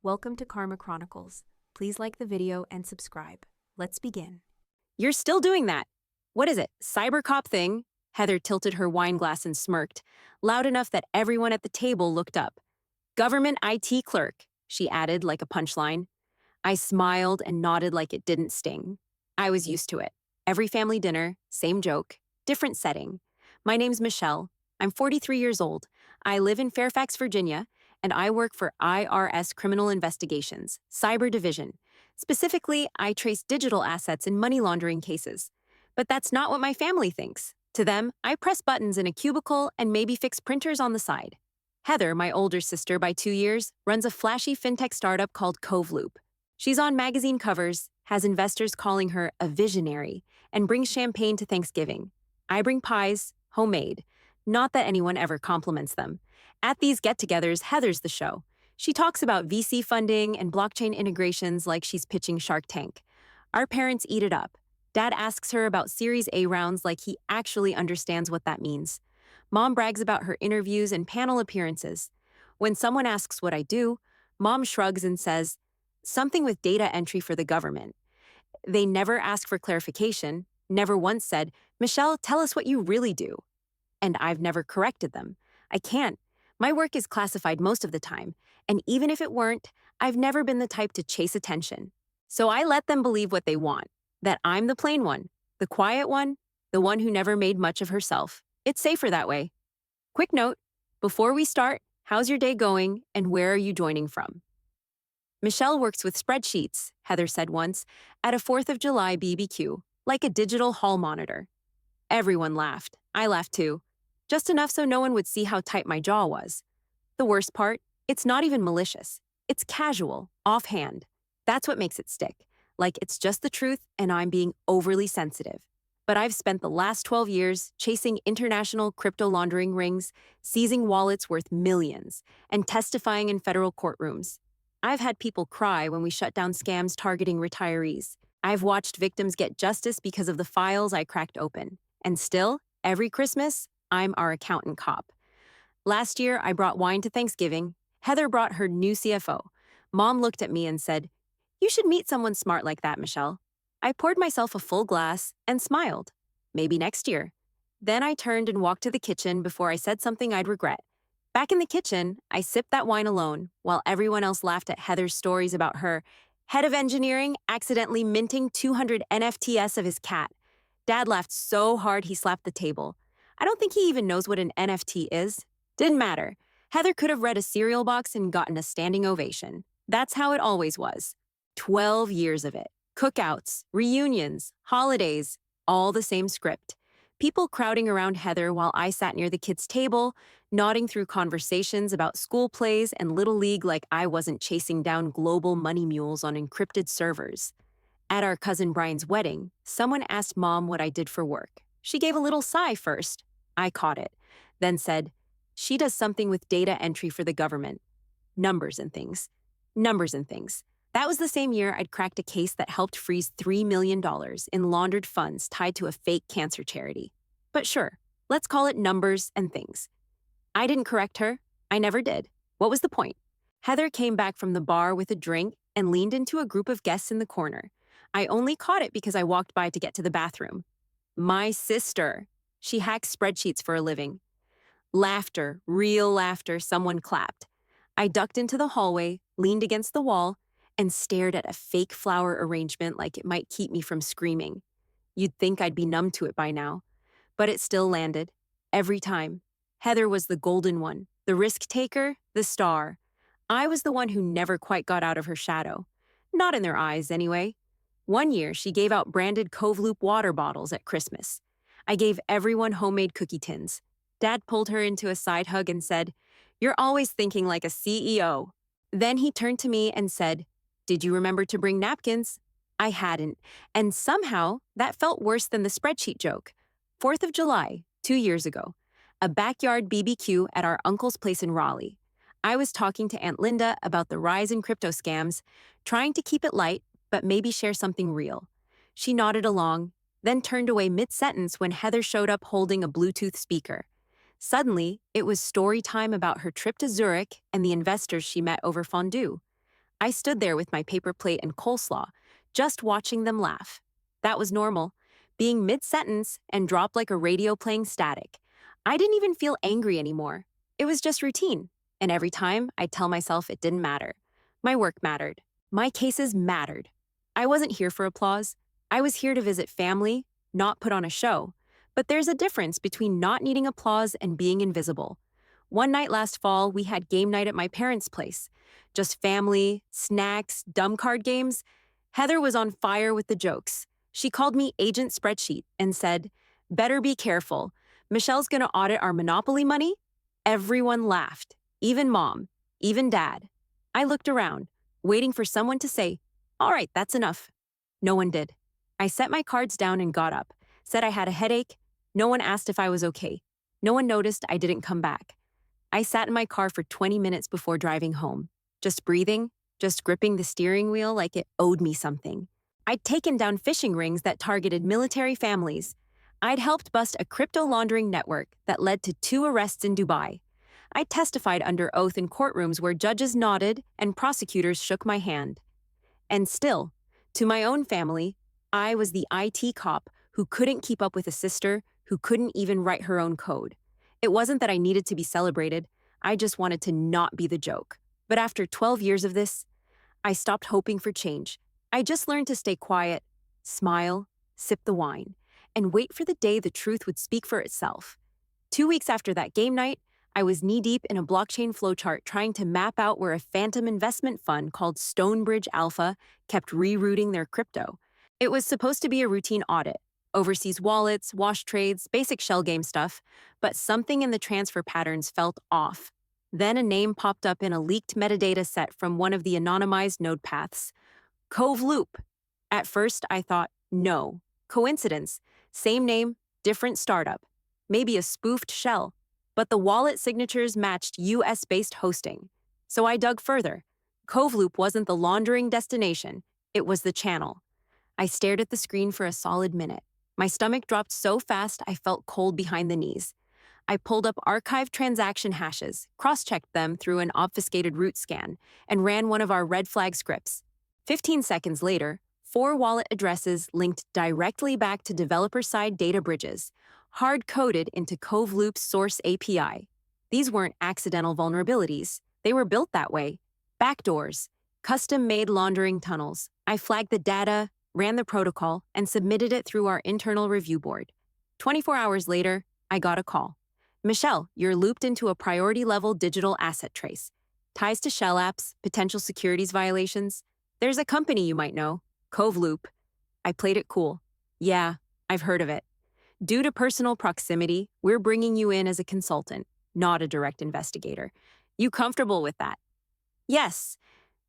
Welcome to Karma Chronicles. Please like the video and subscribe. Let's begin. You're still doing that. What is it, cyber cop thing? Heather tilted her wine glass and smirked, loud enough that everyone at the table looked up. Government IT clerk, she added like a punchline. I smiled and nodded like it didn't sting. I was used to it. Every family dinner, same joke, different setting. My name's Michelle. I'm 43 years old. I live in Fairfax, Virginia, and I work for IRS Criminal Investigations, Cyber Division. Specifically, I trace digital assets in money laundering cases. But that's not what my family thinks. To them, I press buttons in a cubicle and maybe fix printers on the side. Heather, my older sister by 2 years, runs a flashy fintech startup called CoveLoop. She's on magazine covers, has investors calling her a visionary, and brings champagne to Thanksgiving. I bring pies, homemade. Not that anyone ever compliments them. At these get-togethers, Heather's the show. She talks about VC funding and blockchain integrations like she's pitching Shark Tank. Our parents eat it up. Dad asks her about Series A rounds like he actually understands what that means. Mom brags about her interviews and panel appearances. When someone asks what I do, Mom shrugs and says, something with data entry for the government. They never ask for clarification, never once said, Michelle, tell us what you really do. And I've never corrected them. I can't. My work is classified most of the time, and even if it weren't, I've never been the type to chase attention. So I let them believe what they want, that I'm the plain one, the quiet one, the one who never made much of herself. It's safer that way. Quick note, before we start, how's your day going and where are you joining from? Michelle works with spreadsheets, Heather said once, at a 4th of July BBQ, like a digital hall monitor. Everyone laughed. I laughed too. Just enough so no one would see how tight my jaw was. The worst part, it's not even malicious. It's casual, offhand. That's what makes it stick. Like it's just the truth and I'm being overly sensitive. But I've spent the last 12 years chasing international crypto laundering rings, seizing wallets worth millions, and testifying in federal courtrooms. I've had people cry when we shut down scams targeting retirees. I've watched victims get justice because of the files I cracked open. And still, every Christmas, I'm our accountant cop. Last year, I brought wine to Thanksgiving. Heather brought her new CFO. Mom looked at me and said, you should meet someone smart like that, Michelle. I poured myself a full glass and smiled. Maybe next year. Then I turned and walked to the kitchen before I said something I'd regret. Back in the kitchen, I sipped that wine alone while everyone else laughed at Heather's stories about her head of engineering accidentally minting 200 NFTs of his cat. Dad laughed so hard he slapped the table. I don't think he even knows what an NFT is. Didn't matter. Heather could have read a cereal box and gotten a standing ovation. That's how it always was. 12 years of it. Cookouts, reunions, holidays, all the same script. People crowding around Heather while I sat near the kids' table, nodding through conversations about school plays and Little League like I wasn't chasing down global money mules on encrypted servers. At our cousin Brian's wedding, someone asked Mom what I did for work. She gave a little sigh first. I caught it, then said, she does something with data entry for the government. Numbers and things. Numbers and things. That was the same year I'd cracked a case that helped freeze $3 million in laundered funds tied to a fake cancer charity. But sure, let's call it numbers and things. I didn't correct her. I never did. What was the point? Heather came back from the bar with a drink and leaned into a group of guests in the corner. I only caught it because I walked by to get to the bathroom. My sister. She hacks spreadsheets for a living. Laughter, real laughter, someone clapped. I ducked into the hallway, leaned against the wall, and stared at a fake flower arrangement like it might keep me from screaming. You'd think I'd be numb to it by now. But it still landed. Every time. Heather was the golden one, the risk taker, the star. I was the one who never quite got out of her shadow. Not in their eyes, anyway. One year, she gave out branded CoveLoop water bottles at Christmas. I gave everyone homemade cookie tins. Dad pulled her into a side hug and said, you're always thinking like a CEO. Then he turned to me and said, did you remember to bring napkins? I hadn't, and somehow that felt worse than the spreadsheet joke. 4th of July, 2 years ago. A backyard BBQ at our uncle's place in Raleigh. I was talking to Aunt Linda about the rise in crypto scams, trying to keep it light, but maybe share something real. She nodded along, then turned away mid-sentence when Heather showed up holding a Bluetooth speaker. Suddenly, it was story time about her trip to Zurich and the investors she met over fondue. I stood there with my paper plate and coleslaw, just watching them laugh. That was normal, being mid-sentence and dropped like a radio playing static. I didn't even feel angry anymore. It was just routine, and every time I'd tell myself it didn't matter. My work mattered. My cases mattered. I wasn't here for applause. I was here to visit family, not put on a show. But there's a difference between not needing applause and being invisible. One night last fall, we had game night at my parents' place. Just family, snacks, dumb card games. Heather was on fire with the jokes. She called me Agent Spreadsheet and said, "Better be careful. Michelle's gonna audit our Monopoly money." Everyone laughed, even Mom, even Dad. I looked around, waiting for someone to say, "All right, that's enough." No one did. I set my cards down and got up, said I had a headache. No one asked if I was okay. No one noticed I didn't come back. I sat in my car for 20 minutes before driving home, just breathing, just gripping the steering wheel like it owed me something. I'd taken down phishing rings that targeted military families. I'd helped bust a crypto laundering network that led to 2 arrests in Dubai. I testified under oath in courtrooms where judges nodded and prosecutors shook my hand. And still, to my own family, I was the IT cop who couldn't keep up with a sister who couldn't even write her own code. It wasn't that I needed to be celebrated. I just wanted to not be the joke. But after 12 years of this, I stopped hoping for change. I just learned to stay quiet, smile, sip the wine, and wait for the day the truth would speak for itself. 2 weeks after that game night, I was knee-deep in a blockchain flowchart trying to map out where a phantom investment fund called Stonebridge Alpha kept rerouting their crypto. It was supposed to be a routine audit, overseas wallets, wash trades, basic shell game stuff, but something in the transfer patterns felt off. Then a name popped up in a leaked metadata set from one of the anonymized node paths. Cove Loop. At first, I thought, no. Coincidence. Same name, different startup. Maybe a spoofed shell. But the wallet signatures matched US-based hosting. So I dug further. Cove Loop wasn't the laundering destination. It was the channel. I stared at the screen for a solid minute. My stomach dropped so fast I felt cold behind the knees. I pulled up archived transaction hashes, cross-checked them through an obfuscated root scan, and ran one of our red flag scripts. 15 seconds later, 4 wallet addresses linked directly back to developer-side data bridges, hard-coded into Cove Loop's source API. These weren't accidental vulnerabilities. They were built that way. Backdoors, custom-made laundering tunnels. I flagged the data, ran the protocol, and submitted it through our internal review board. 24 hours later, I got a call. "Michelle, you're looped into a priority-level digital asset trace. Ties to shell apps, potential securities violations. There's a company you might know, Cove Loop." I played it cool. "Yeah, I've heard of it. Due to personal proximity, we're bringing you in as a consultant, not a direct investigator. You comfortable with that?" Yes.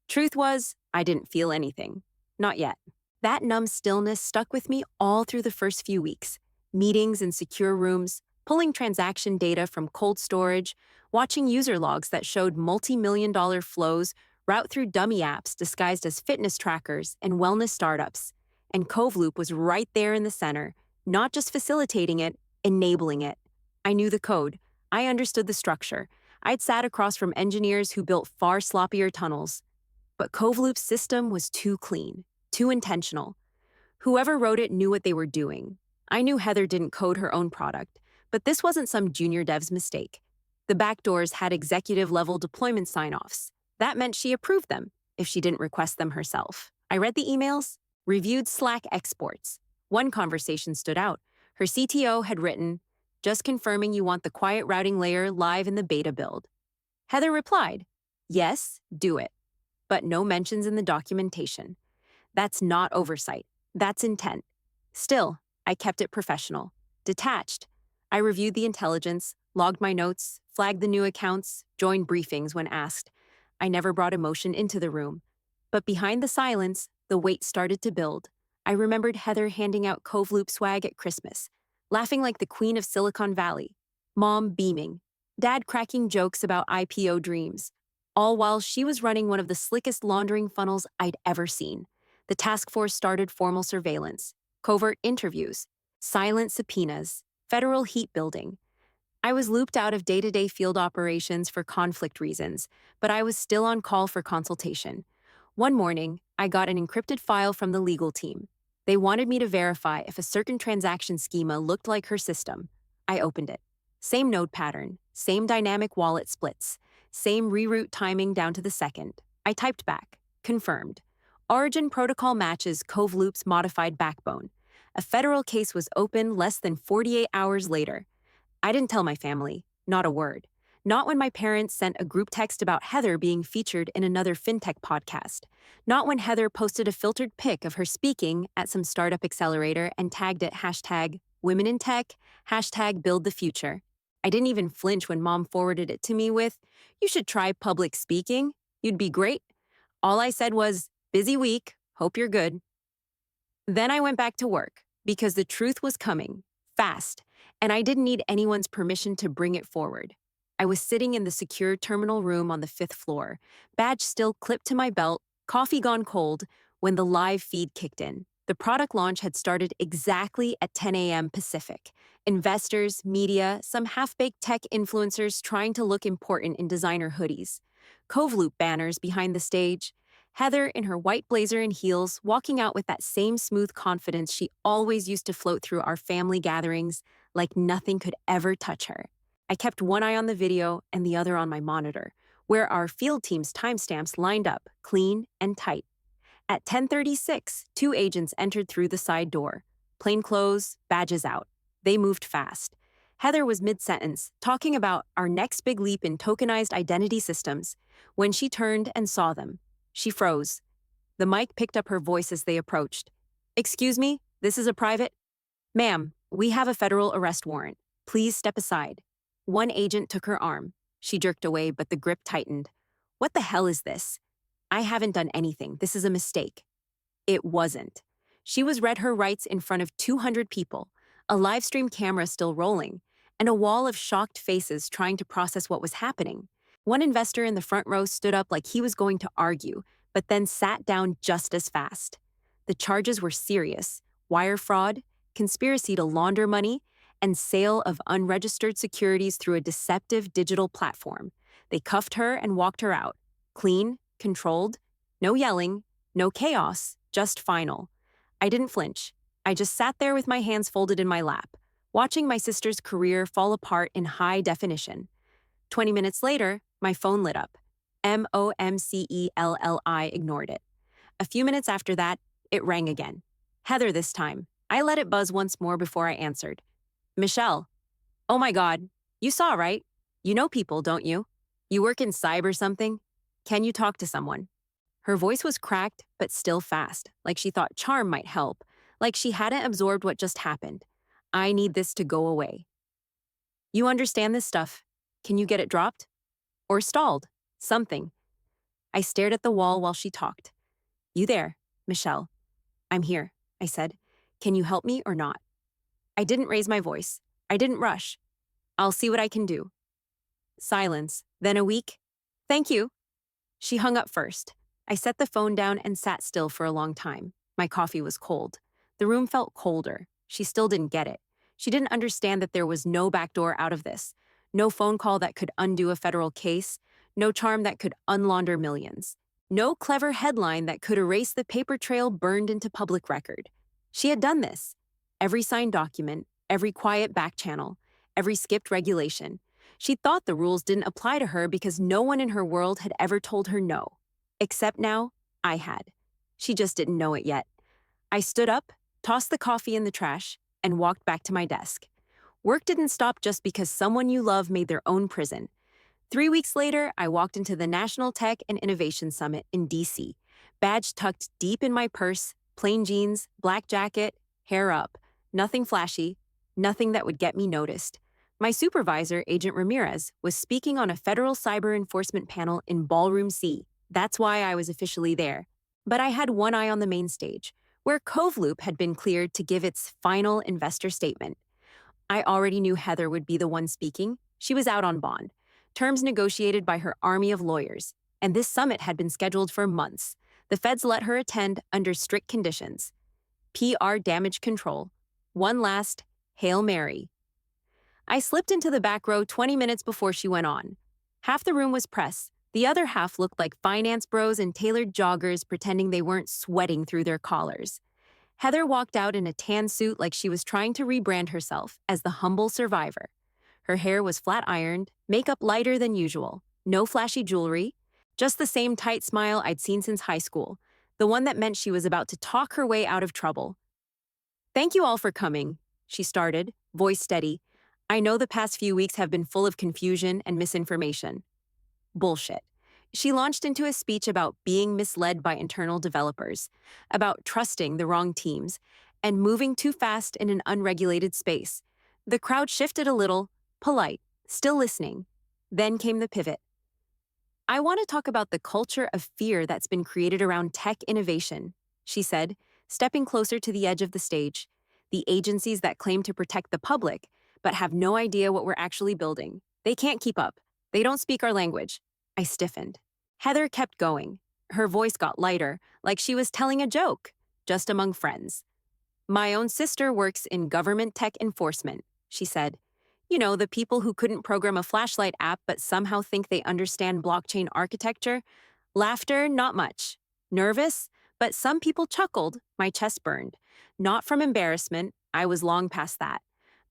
Truth was, I didn't feel anything. Not yet. That numb stillness stuck with me all through the first few weeks. Meetings in secure rooms, pulling transaction data from cold storage, watching user logs that showed multi-million-dollar flows route through dummy apps disguised as fitness trackers and wellness startups. And Cove Loop was right there in the center, not just facilitating it, enabling it. I knew the code. I understood the structure. I'd sat across from engineers who built far sloppier tunnels. But Cove Loop's system was too clean, too intentional. Whoever wrote it knew what they were doing. I knew Heather didn't code her own product, but this wasn't some junior dev's mistake. The backdoors had executive-level deployment sign-offs. That meant she approved them, if she didn't request them herself. I read the emails, reviewed Slack exports. One conversation stood out. Her CTO had written, "Just confirming you want the quiet routing layer live in the beta build." Heather replied, "Yes, do it." But no mentions in the documentation. That's not oversight. That's intent. Still, I kept it professional, detached. I reviewed the intelligence, logged my notes, flagged the new accounts, joined briefings when asked. I never brought emotion into the room. But behind the silence, the weight started to build. I remembered Heather handing out Cove Loop swag at Christmas, laughing like the queen of Silicon Valley, Mom beaming, Dad cracking jokes about IPO dreams, all while she was running one of the slickest laundering funnels I'd ever seen. The task force started formal surveillance, covert interviews, silent subpoenas, federal heat building. I was looped out of day-to-day field operations for conflict reasons, but I was still on call for consultation. One morning, I got an encrypted file from the legal team. They wanted me to verify if a certain transaction schema looked like her system. I opened it. Same node pattern, same dynamic wallet splits, same reroute timing down to the second. I typed back. Confirmed. Origin protocol matches Cove Loop's modified backbone. A federal case was open less than 48 hours later. I didn't tell my family, not a word. Not when my parents sent a group text about Heather being featured in another fintech podcast. Not when Heather posted a filtered pic of her speaking at some startup accelerator and tagged it #WomenInTech, #BuildTheFuture. I didn't even flinch when Mom forwarded it to me with, "You should try public speaking. You'd be great." All I said was, "Busy week, hope you're good." Then I went back to work because the truth was coming, fast, and I didn't need anyone's permission to bring it forward. I was sitting in the secure terminal room on the 5th floor, badge still clipped to my belt, coffee gone cold, when the live feed kicked in. The product launch had started exactly at 10 a.m. Pacific. Investors, media, some half-baked tech influencers trying to look important in designer hoodies. Cove Loop banners behind the stage. Heather in her white blazer and heels, walking out with that same smooth confidence she always used to float through our family gatherings, like nothing could ever touch her. I kept one eye on the video and the other on my monitor, where our field team's timestamps lined up, clean and tight. At 10:36, 2 agents entered through the side door. Plain clothes, badges out. They moved fast. Heather was mid-sentence, talking about our next big leap in tokenized identity systems, when she turned and saw them. She froze. The mic picked up her voice as they approached. "Excuse me, this is a private..." "Ma'am, we have a federal arrest warrant. Please step aside." One agent took her arm. She jerked away, but the grip tightened. "What the hell is this?" "I haven't done anything. This is a mistake." It wasn't. She was read her rights in front of 200 people, a live stream camera still rolling, and a wall of shocked faces trying to process what was happening. One investor in the front row stood up like he was going to argue, but then sat down just as fast. The charges were serious: wire fraud, conspiracy to launder money, and sale of unregistered securities through a deceptive digital platform. They cuffed her and walked her out. Clean, controlled, no yelling, no chaos, just final. I didn't flinch. I just sat there with my hands folded in my lap, watching my sister's career fall apart in high definition. 20 minutes later, my phone lit up. MOMCELLI ignored it. A few minutes after that, it rang again. Heather this time. I let it buzz once more before I answered. "Michelle." "Oh my God. You saw, right? You know people, don't you? You work in cyber something? Can you talk to someone?" Her voice was cracked, but still fast, like she thought charm might help, like she hadn't absorbed what just happened. "I need this to go away." "You understand this stuff. Can you get it dropped? Or stalled? Something." I stared at the wall while she talked. "You there, Michelle?" "I'm here," I said. "Can you help me or not?" I didn't raise my voice. I didn't rush. "I'll see what I can do." Silence, then a weak, "Thank you." She hung up first. I set the phone down and sat still for a long time. My coffee was cold. The room felt colder. She still didn't get it. She didn't understand that there was no backdoor out of this. No phone call that could undo a federal case. No charm that could unlaunder millions. No clever headline that could erase the paper trail burned into public record. She had done this. Every signed document, every quiet back channel, every skipped regulation. She thought the rules didn't apply to her because no one in her world had ever told her no. Except now, I had. She just didn't know it yet. I stood up, tossed the coffee in the trash, and walked back to my desk. Work didn't stop just because someone you love made their own prison. 3 weeks later, I walked into the National Tech and Innovation Summit in DC. Badge tucked deep in my purse, plain jeans, black jacket, hair up. Nothing flashy, nothing that would get me noticed. My supervisor, Agent Ramirez, was speaking on a federal cyber enforcement panel in Ballroom C. That's why I was officially there. But I had one eye on the main stage, where Cove Loop had been cleared to give its final investor statement. I already knew Heather would be the one speaking. She was out on bond, terms negotiated by her army of lawyers, and this summit had been scheduled for months. The feds let her attend under strict conditions. PR damage control. One last Hail Mary. I slipped into the back row 20 minutes before she went on. Half the room was press, The other half looked like finance bros in tailored joggers pretending they weren't sweating through their collars. Heather walked out in a tan suit like she was trying to rebrand herself as the humble survivor. Her hair was flat ironed, makeup lighter than usual, no flashy jewelry, just the same tight smile I'd seen since high school, the one that meant she was about to talk her way out of trouble. "Thank you all for coming," she started, voice steady. "I know the past few weeks have been full of confusion and misinformation." Bullshit. She launched into a speech about being misled by internal developers, about trusting the wrong teams, and moving too fast in an unregulated space. The crowd shifted a little, polite, still listening. Then came the pivot. "I want to talk about the culture of fear that's been created around tech innovation," she said, stepping closer to the edge of the stage. "The agencies that claim to protect the public, but have no idea what we're actually building. They can't keep up. They don't speak our language." I stiffened. Heather kept going. Her voice got lighter, like she was telling a joke, just among friends. "My own sister works in government tech enforcement," she said. "You know, the people who couldn't program a flashlight app but somehow think they understand blockchain architecture." Laughter, not much. Nervous, but some people chuckled. My chest burned. Not from embarrassment, I was long past that,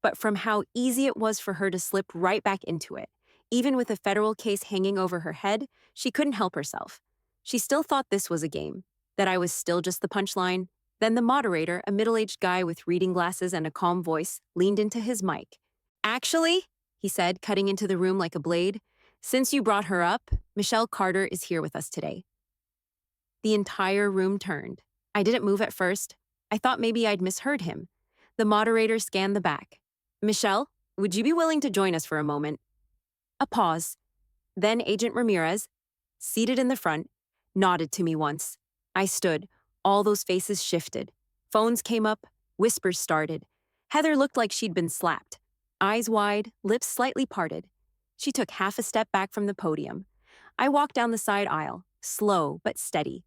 but from how easy it was for her to slip right back into it. Even with a federal case hanging over her head, she couldn't help herself. She still thought this was a game, that I was still just the punchline. Then the moderator, a middle-aged guy with reading glasses and a calm voice, leaned into his mic. "Actually," he said, cutting into the room like a blade, "since you brought her up, Michelle Carter is here with us today." The entire room turned. I didn't move at first. I thought maybe I'd misheard him. The moderator scanned the back. "Michelle, would you be willing to join us for a moment?" A pause. Then Agent Ramirez, seated in the front, nodded to me once. I stood. All those faces shifted. Phones came up. Whispers started. Heather looked like she'd been slapped. Eyes wide, lips slightly parted. She took half a step back from the podium. I walked down the side aisle, slow but steady.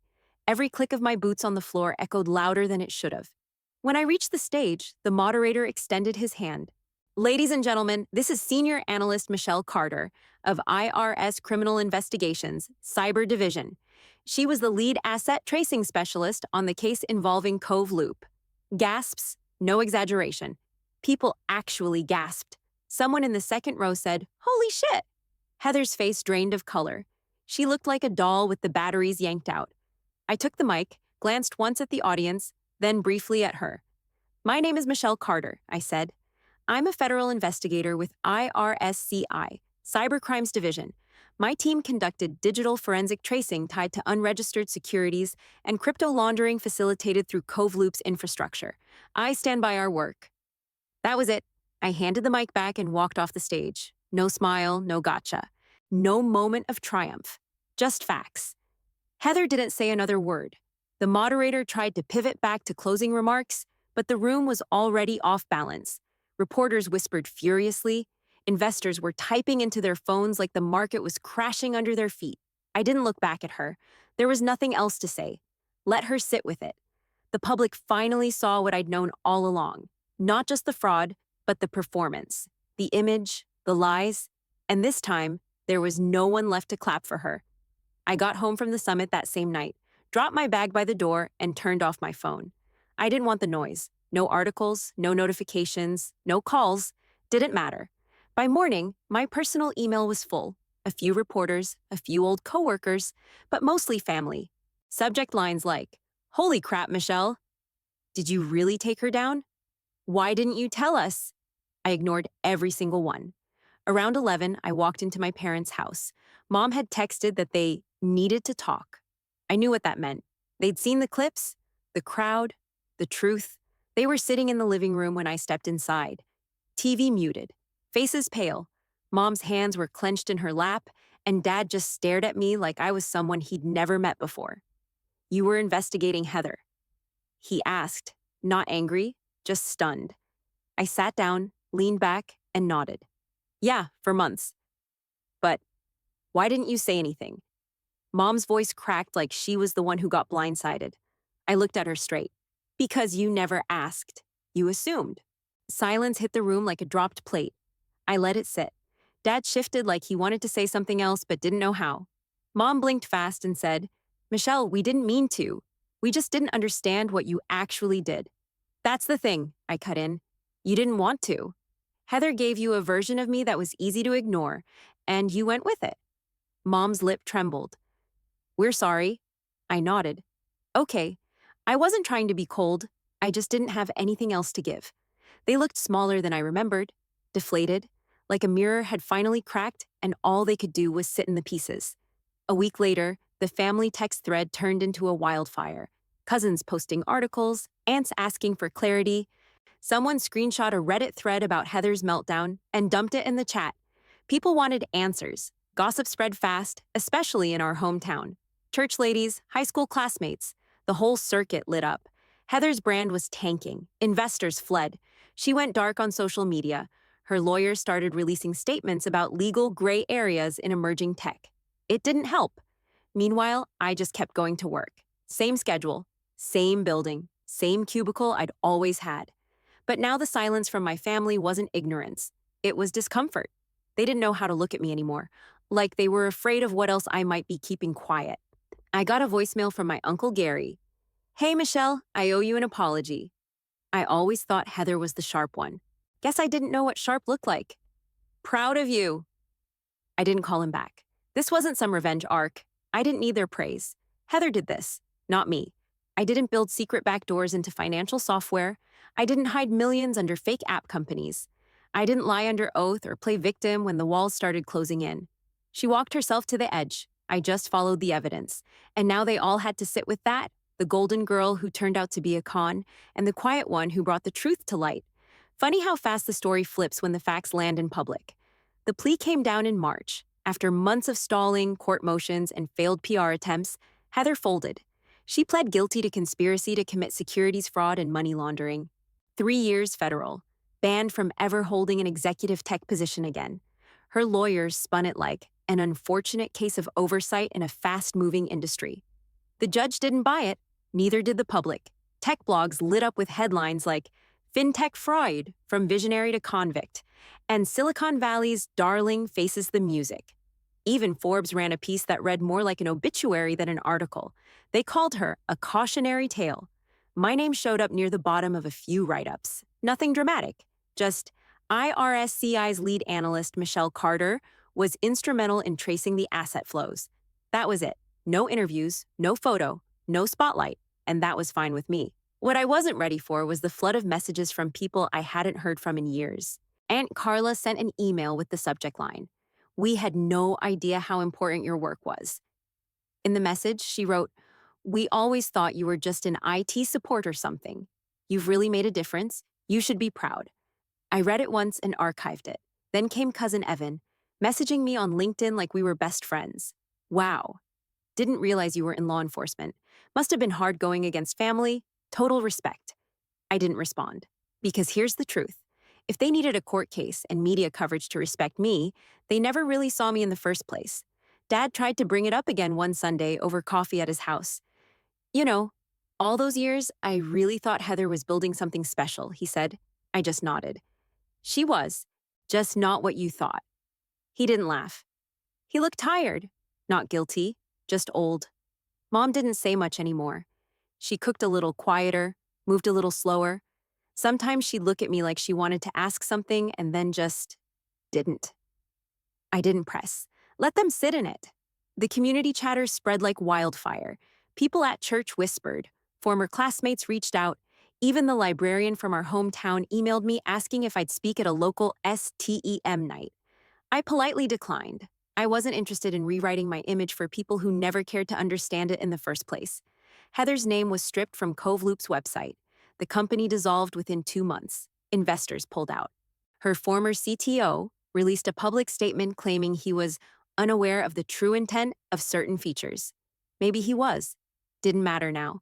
Every click of my boots on the floor echoed louder than it should have. When I reached the stage, the moderator extended his hand. "Ladies and gentlemen, this is Senior Analyst Michelle Carter of IRS Criminal Investigations, Cyber Division. She was the lead asset tracing specialist on the case involving Cove Loop." Gasps, no exaggeration. People actually gasped. Someone in the second row said, "Holy shit!" Heather's face drained of color. She looked like a doll with the batteries yanked out. I took the mic, glanced once at the audience, then briefly at her. "My name is Michelle Carter," I said. "I'm a federal investigator with IRS-CI, Cybercrimes Division. My team conducted digital forensic tracing tied to unregistered securities and crypto laundering facilitated through Cove Loop's infrastructure. I stand by our work." That was it. I handed the mic back and walked off the stage. No smile, no gotcha. No moment of triumph. Just facts. Heather didn't say another word. The moderator tried to pivot back to closing remarks, but the room was already off balance. Reporters whispered furiously. Investors were typing into their phones like the market was crashing under their feet. I didn't look back at her. There was nothing else to say. Let her sit with it. The public finally saw what I'd known all along. Not just the fraud, but the performance, the image, the lies. And this time, there was no one left to clap for her. I got home from the summit that same night, dropped my bag by the door, and turned off my phone. I didn't want the noise. No articles, no notifications, no calls. Didn't matter. By morning, my personal email was full. A few reporters, a few old coworkers, but mostly family. Subject lines like, "Holy crap, Michelle. Did you really take her down? Why didn't you tell us?" I ignored every single one. Around 11, I walked into my parents' house. Mom had texted that they needed to talk. I knew what that meant. They'd seen the clips, the crowd, the truth. They were sitting in the living room when I stepped inside. TV muted, faces pale. Mom's hands were clenched in her lap, and Dad just stared at me like I was someone he'd never met before. "You were investigating Heather?" he asked, not angry, just stunned. I sat down, leaned back, and nodded. "Yeah, for months." "But why didn't you say anything?" Mom's voice cracked like she was the one who got blindsided. I looked at her straight. "Because you never asked. You assumed." Silence hit the room like a dropped plate. I let it sit. Dad shifted like he wanted to say something else but didn't know how. Mom blinked fast and said, "Michelle, we didn't mean to. We just didn't understand what you actually did." "That's the thing," I cut in. "You didn't want to. Heather gave you a version of me that was easy to ignore, and you went with it." Mom's lip trembled. "We're sorry." I nodded. "Okay. I wasn't trying to be cold. I just didn't have anything else to give." They looked smaller than I remembered, deflated, like a mirror had finally cracked and all they could do was sit in the pieces. A week later, the family text thread turned into a wildfire. Cousins posting articles, aunts asking for clarity. Someone screenshot a Reddit thread about Heather's meltdown and dumped it in the chat. People wanted answers. Gossip spread fast, especially in our hometown. Church ladies, high school classmates, the whole circuit lit up. Heather's brand was tanking. Investors fled. She went dark on social media. Her lawyers started releasing statements about legal gray areas in emerging tech. It didn't help. Meanwhile, I just kept going to work. Same schedule, same building, same cubicle I'd always had. But now the silence from my family wasn't ignorance. It was discomfort. They didn't know how to look at me anymore, like they were afraid of what else I might be keeping quiet. I got a voicemail from my Uncle Gary. "Hey, Michelle, I owe you an apology." I always thought Heather was the sharp one. Guess I didn't know what sharp looked like. "Proud of you." I didn't call him back. This wasn't some revenge arc. I didn't need their praise. Heather did this, not me. I didn't build secret backdoors into financial software. I didn't hide millions under fake app companies. I didn't lie under oath or play victim when the walls started closing in. She walked herself to the edge. I just followed the evidence. And now they all had to sit with that, the golden girl who turned out to be a con, and the quiet one who brought the truth to light. Funny how fast the story flips when the facts land in public. The plea came down in March. After months of stalling, court motions, and failed PR attempts, Heather folded. She pled guilty to conspiracy to commit securities fraud and money laundering. 3 years federal, banned from ever holding an executive tech position again. Her lawyers spun it like an unfortunate case of oversight in a fast-moving industry. The judge didn't buy it, neither did the public. Tech blogs lit up with headlines like "Fintech Fraud from Visionary to Convict," and "Silicon Valley's Darling Faces the Music." Even Forbes ran a piece that read more like an obituary than an article. They called her a cautionary tale. My name showed up near the bottom of a few write-ups. Nothing dramatic, just IRS-CI's lead analyst, Michelle Carter, was instrumental in tracing the asset flows. That was it. No interviews, no photo, no spotlight, and that was fine with me. What I wasn't ready for was the flood of messages from people I hadn't heard from in years. Aunt Carla sent an email with the subject line, "We had no idea how important your work was." In the message, she wrote, "We always thought you were just an IT support or something. You've really made a difference. You should be proud." I read it once and archived it. Then came Cousin Evan, messaging me on LinkedIn like we were best friends. "Wow. Didn't realize you were in law enforcement. Must have been hard going against family. Total respect." I didn't respond. Because here's the truth. If they needed a court case and media coverage to respect me, they never really saw me in the first place. Dad tried to bring it up again one Sunday over coffee at his house. "You know, all those years, I really thought Heather was building something special," he said. I just nodded. "She was, just not what you thought." He didn't laugh. He looked tired, not guilty, just old. Mom didn't say much anymore. She cooked a little quieter, moved a little slower. Sometimes she'd look at me like she wanted to ask something and then just didn't. I didn't press. Let them sit in it. The community chatter spread like wildfire. People at church whispered. Former classmates reached out. Even the librarian from our hometown emailed me asking if I'd speak at a local STEM night. I politely declined. I wasn't interested in rewriting my image for people who never cared to understand it in the first place. Heather's name was stripped from Cove Loop's website. The company dissolved within 2 months. Investors pulled out. Her former CTO released a public statement claiming he was unaware of the true intent of certain features. Maybe he was. Didn't matter now.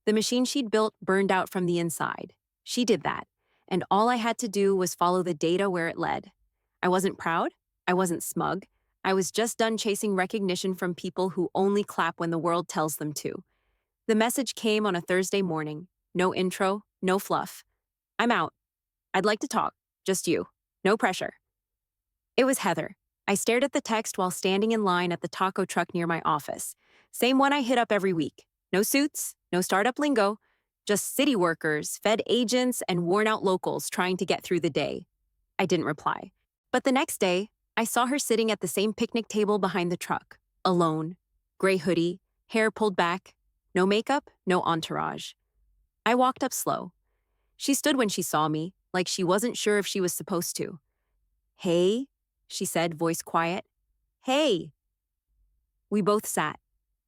The machine she'd built burned out from the inside. She did that, and all I had to do was follow the data where it led. I wasn't proud. I wasn't smug. I was just done chasing recognition from people who only clap when the world tells them to. The message came on a Thursday morning. No intro, no fluff. "I'm out. I'd like to talk. Just you. No pressure." It was Heather. I stared at the text while standing in line at the taco truck near my office. Same one I hit up every week. No suits, no startup lingo, just city workers, Fed agents, and worn-out locals trying to get through the day. I didn't reply. But the next day, I saw her sitting at the same picnic table behind the truck, alone, gray hoodie, hair pulled back, no makeup, no entourage. I walked up slow. She stood when she saw me, like she wasn't sure if she was supposed to. "Hey," she said, voice quiet. "Hey." We both sat.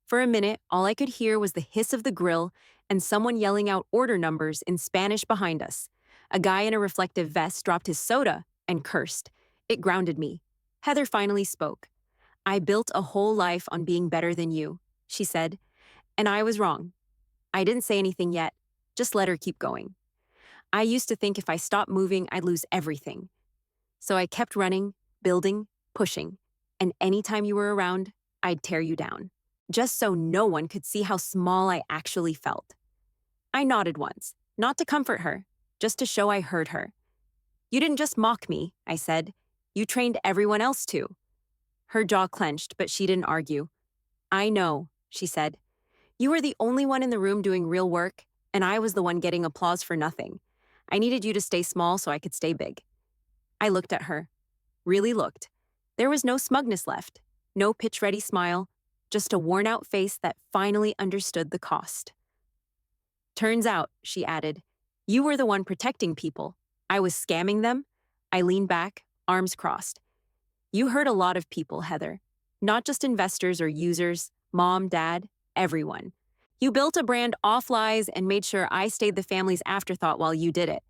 For a minute, all I could hear was the hiss of the grill and someone yelling out order numbers in Spanish behind us. A guy in a reflective vest dropped his soda and cursed. It grounded me. Heather finally spoke. "I built a whole life on being better than you," she said, and I was wrong. I didn't say anything yet, just let her keep going. I used to think if I stopped moving, I'd lose everything. So I kept running, building, pushing, and anytime you were around, I'd tear you down, just so no one could see how small I actually felt. I nodded once, not to comfort her, just to show I heard her. "You didn't just mock me," I said. "You trained everyone else too." Her jaw clenched, but she didn't argue. "I know," she said. "You were the only one in the room doing real work, and I was the one getting applause for nothing. I needed you to stay small so I could stay big." I looked at her. Really looked. There was no smugness left, no pitch-ready smile, just a worn-out face that finally understood the cost. "Turns out," she added, "you were the one protecting people. I was scamming them." I leaned back, arms crossed. "You hurt a lot of people, Heather. Not just investors or users, mom, dad, everyone. You built a brand off lies and made sure I stayed the family's afterthought while you did it."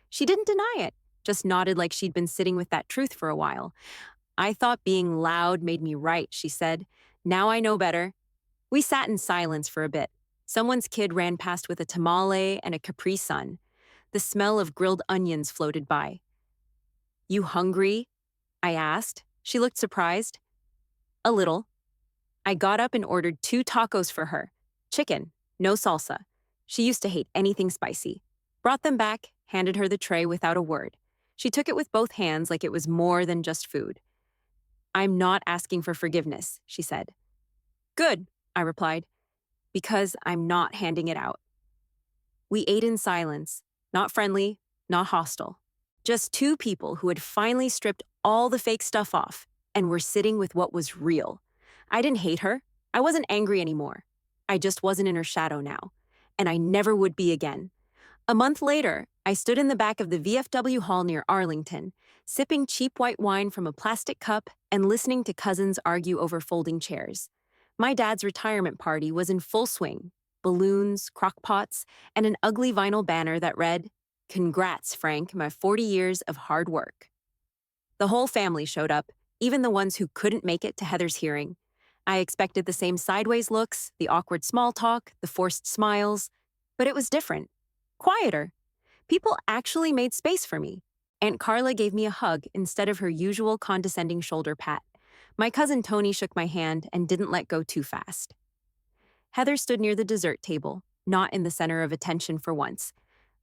She didn't deny it, just nodded like she'd been sitting with that truth for a while. "I thought being loud made me right," she said. "Now I know better." We sat in silence for a bit. Someone's kid ran past with a tamale and a Capri Sun. The smell of grilled onions floated by. "You hungry?" I asked. She looked surprised. "A little." I got up and ordered 2 tacos for her. Chicken, no salsa. She used to hate anything spicy. Brought them back, handed her the tray without a word. She took it with both hands like it was more than just food. "I'm not asking for forgiveness," she said. "Good," I replied, "because I'm not handing it out." We ate in silence, not friendly, not hostile. Just 2 people who had finally stripped all the fake stuff off and were sitting with what was real. I didn't hate her. I wasn't angry anymore. I just wasn't in her shadow now, and I never would be again. A month later, I stood in the back of the VFW hall near Arlington, sipping cheap white wine from a plastic cup and listening to cousins argue over folding chairs. My dad's retirement party was in full swing. Balloons, crockpots, and an ugly vinyl banner that read, "Congrats, Frank, my 40 years of hard work." The whole family showed up, even the ones who couldn't make it to Heather's hearing. I expected the same sideways looks, the awkward small talk, the forced smiles, but it was different. Quieter. People actually made space for me. Aunt Carla gave me a hug instead of her usual condescending shoulder pat. My cousin Tony shook my hand and didn't let go too fast. Heather stood near the dessert table, not in the center of attention for once.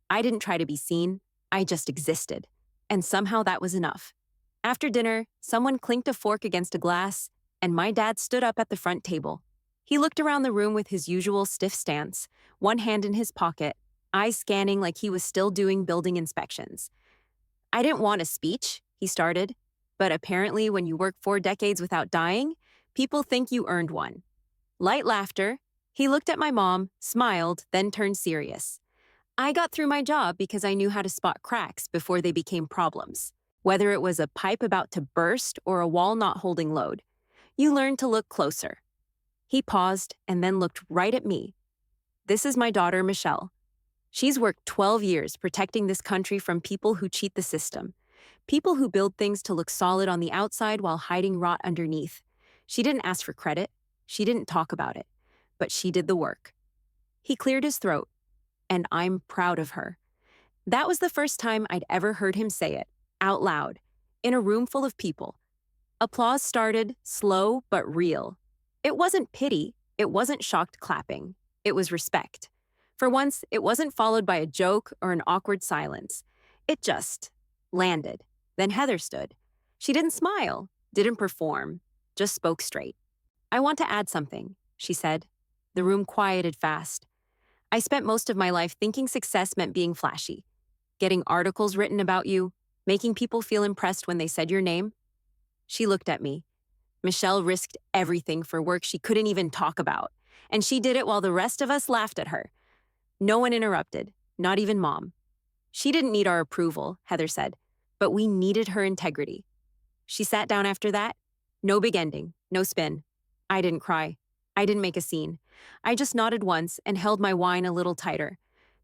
I didn't try to be seen, I just existed. And somehow that was enough. After dinner, someone clinked a fork against a glass, and my dad stood up at the front table. He looked around the room with his usual stiff stance, one hand in his pocket, eyes scanning like he was still doing building inspections. "I didn't want a speech," he started, "but apparently when you work 4 decades without dying, people think you earned one." Light laughter. He looked at my mom, smiled, then turned serious. "I got through my job because I knew how to spot cracks before they became problems. Whether it was a pipe about to burst or a wall not holding load, you learn to look closer." He paused and then looked right at me. "This is my daughter, Michelle. She's worked 12 years protecting this country from people who cheat the system, people who build things to look solid on the outside while hiding rot underneath. She didn't ask for credit. She didn't talk about it, but she did the work." He cleared his throat, and I'm proud of her. That was the first time I'd ever heard him say it, out loud, in a room full of people. Applause started, slow but real. It wasn't pity, it wasn't shocked clapping. It was respect. For once, it wasn't followed by a joke or an awkward silence. It just landed. Then Heather stood. She didn't smile. Didn't perform, just spoke straight. I want to add something, she said. The room quieted fast. I spent most of my life thinking success meant being flashy, getting articles written about you, making people feel impressed when they said your name. She looked at me. Michelle risked everything for work she couldn't even talk about, and she did it while the rest of us laughed at her. No one interrupted, not even Mom. She didn't need our approval, Heather said, but we needed her integrity. She sat down after that. No big ending, no spin. I didn't cry. I didn't make a scene. I just nodded once and held my wine a little tighter.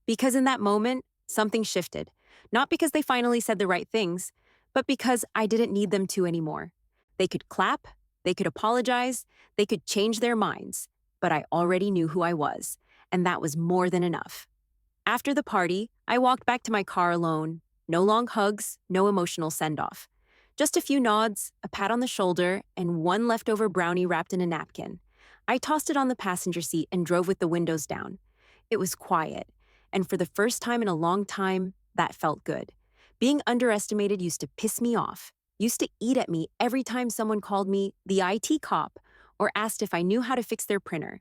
Because in that moment, something shifted. Not because they finally said the right things, but because I didn't need them to anymore. They could clap, they could apologize, they could change their minds, but I already knew who I was, and that was more than enough. After the party, I walked back to my car alone. No long hugs, no emotional send-off. Just a few nods, a pat on the shoulder, and one leftover brownie wrapped in a napkin. I tossed it on the passenger seat and drove with the windows down. It was quiet, and for the first time in a long time, that felt good. Being underestimated used to piss me off, used to eat at me every time someone called me the IT cop or asked if I knew how to fix their printer.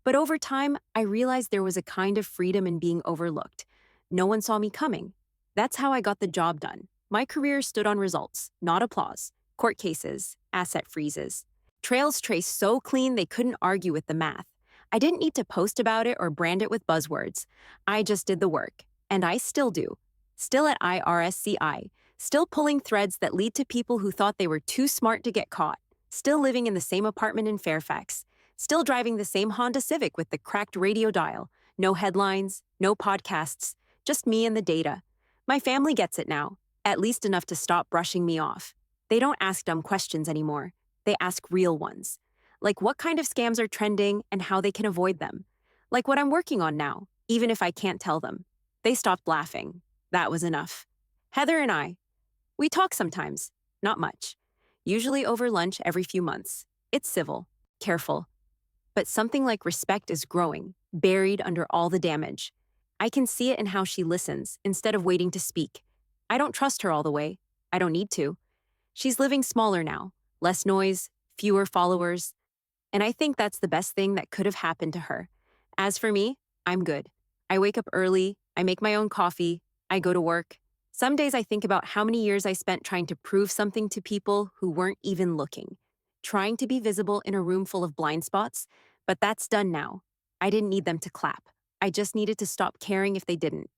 But over time, I realized there was a kind of freedom in being overlooked. No one saw me coming. That's how I got the job done. My career stood on results, not applause. Court cases, asset freezes. Trails traced so clean they couldn't argue with the math. I didn't need to post about it or brand it with buzzwords. I just did the work, and I still do. Still at IRS-CI, still pulling threads that lead to people who thought they were too smart to get caught. Still living in the same apartment in Fairfax. Still driving the same Honda Civic with the cracked radio dial. No headlines, no podcasts, just me and the data. My family gets it now, at least enough to stop brushing me off. They don't ask dumb questions anymore. They ask real ones. Like what kind of scams are trending and how they can avoid them. Like what I'm working on now, even if I can't tell them. They stopped laughing. That was enough. Heather and I, we talk sometimes, not much. Usually over lunch every few months. It's civil, careful. But something like respect is growing, buried under all the damage. I can see it in how she listens instead of waiting to speak. I don't trust her all the way. I don't need to. She's living smaller now, less noise, fewer followers. And I think that's the best thing that could have happened to her. As for me, I'm good. I wake up early, I make my own coffee, I go to work. Some days I think about how many years I spent trying to prove something to people who weren't even looking. Trying to be visible in a room full of blind spots, but that's done now. I didn't need them to clap. I just needed to stop caring if they didn't.